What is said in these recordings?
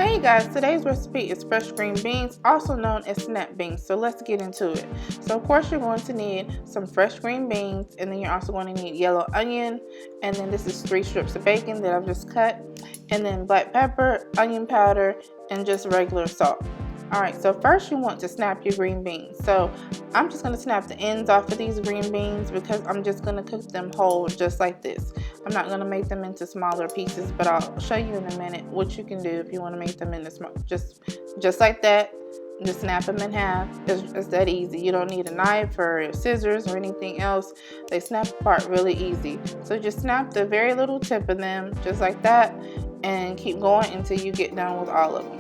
Hey guys, today's recipe is fresh green beans, also known as snap beans. So let's get into it. So of course you're going to need some fresh green beans, and then you're also going to need yellow onion, and then this is 3 strips of bacon that I've just cut, and then black pepper, onion powder, and just regular salt. Alright, so first you want to snap your green beans. So I'm just going to snap the ends off of these green beans because I'm just going to cook them whole just like this. I'm not going to make them into smaller pieces, but I'll show you in a minute what you can do if you want to make them into small, just like that. Just snap them in half. It's that easy. You don't need a knife or scissors or anything else. They snap apart really easy. So just snap the very little tip of them just like that and keep going until you get done with all of them.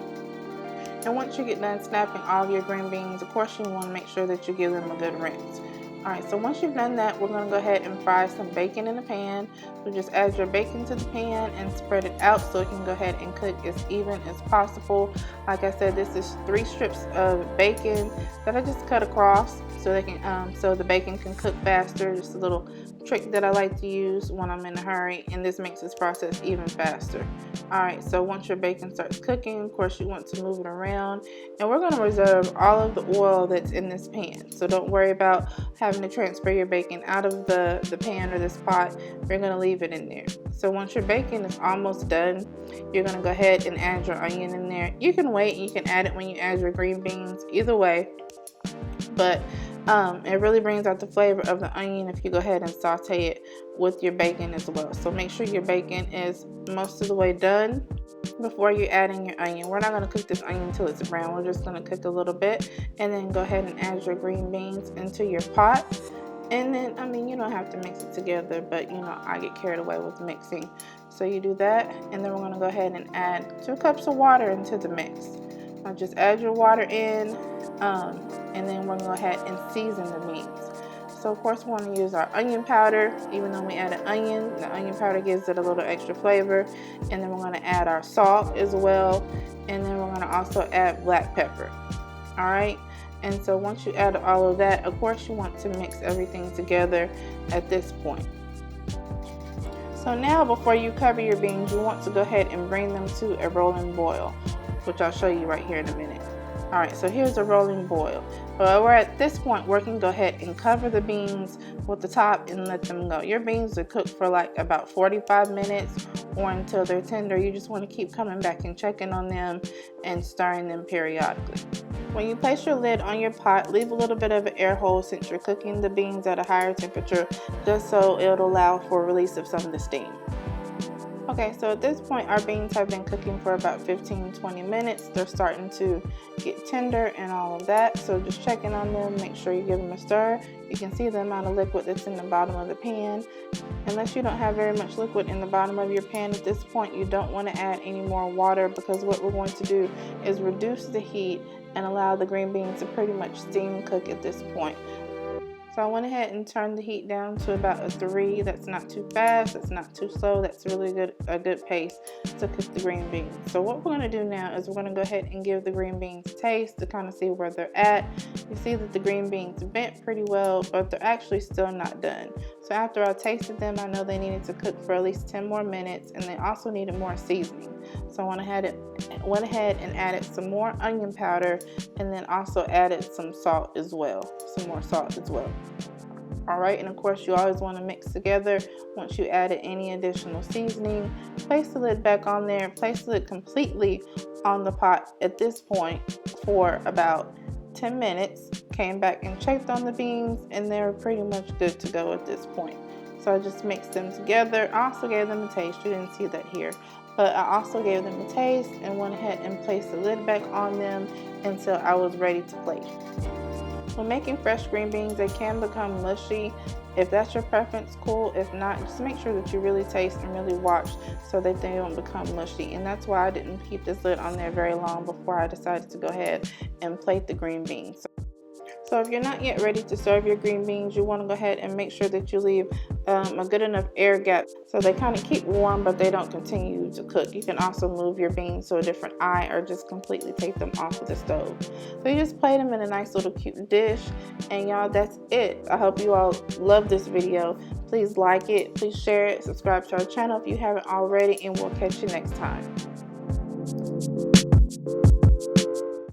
And once you get done snapping all of your green beans, of course you want to make sure that you give them a good rinse. Alright, so once you've done that, we're going to go ahead and fry some bacon in the pan. So just add your bacon to the pan and spread it out so it can go ahead and cook as even as possible. Like I said, this is 3 strips of bacon that I just cut across so they can so the bacon can cook faster. Just a little trick that I like to use when I'm in a hurry, and this makes this process even faster. Alright, so once your bacon starts cooking, of course you want to move it around, and we're going to reserve all of the oil that's in this pan. So don't worry about having to transfer your bacon out of the pan or this pot. You're going to leave it in there. So once your bacon is almost done, you're going to go ahead and add your onion in there. You can wait, you can add it when you add your green beans, either way, but it really brings out the flavor of the onion if you go ahead and saute it with your bacon as well. So make sure your bacon is most of the way done before you're adding your onion. We're not going to cook this onion until it's brown. We're just going to cook a little bit, and then go ahead and add your green beans into your pot. And then, you don't have to mix it together, but I get carried away with mixing. So you do that, and then we're going to go ahead and add 2 cups of water into the mix. Now just add your water in, and then we're going to go ahead and season the beans. So of course we want to use our onion powder. Even though we added onion, the onion powder gives it a little extra flavor. And then we're going to add our salt as well, and then we're going to also add black pepper. Alright, and so once you add all of that, of course you want to mix everything together at this point. So now before you cover your beans, you want to go ahead and bring them to a rolling boil, which I'll show you right here in a minute. Alright, so here's a rolling boil. But we're at this point, we can go ahead and cover the beans with the top and let them go. Your beans are cooked for like about 45 minutes or until they're tender. You just want to keep coming back and checking on them and stirring them periodically. When you place your lid on your pot, leave a little bit of an air hole since you're cooking the beans at a higher temperature, just so it'll allow for release of some of the steam. Okay, so at this point our beans have been cooking for about 15-20 minutes. They're starting to get tender and all of that, so just checking on them, make sure you give them a stir. You can see the amount of liquid that's in the bottom of the pan. Unless you don't have very much liquid in the bottom of your pan at this point, you don't want to add any more water, because what we're going to do is reduce the heat and allow the green beans to pretty much steam cook at this point. So I went ahead and turned the heat down to about a 3. That's not too fast, that's not too slow, that's really a good pace to cook the green beans. So what we're going to do now is we're going to go ahead and give the green beans a taste to kind of see where they're at. You see that the green beans bent pretty well, but they're actually still not done. So after I tasted them, I know they needed to cook for at least 10 more minutes, and they also needed more seasoning. So I went ahead and added some more onion powder, and then also added some salt as well, some more salt as well. Alright, and of course you always want to mix together. Once you added any additional seasoning, place the lid back on there, place the lid completely on the pot at this point for about 10 minutes. Came back and checked on the beans, and they're pretty much good to go at this point. So I just mixed them together. I also gave them a taste. You didn't see that here, but I also gave them a taste and went ahead and placed the lid back on them until I was ready to plate. When making fresh green beans, they can become mushy. If that's your preference, cool. If not, just make sure that you really taste and really watch so that they don't become mushy. And that's why I didn't keep this lid on there very long before I decided to go ahead and plate the green beans. So if you're not yet ready to serve your green beans, you want to go ahead and make sure that you leave a good enough air gap so they kind of keep warm but they don't continue to cook. You can also move your beans to a different eye or just completely take them off of the stove. So you just plate them in a nice little cute dish, and y'all, that's it. I hope you all love this video. Please like it, please share it, subscribe to our channel if you haven't already, and we'll catch you next time.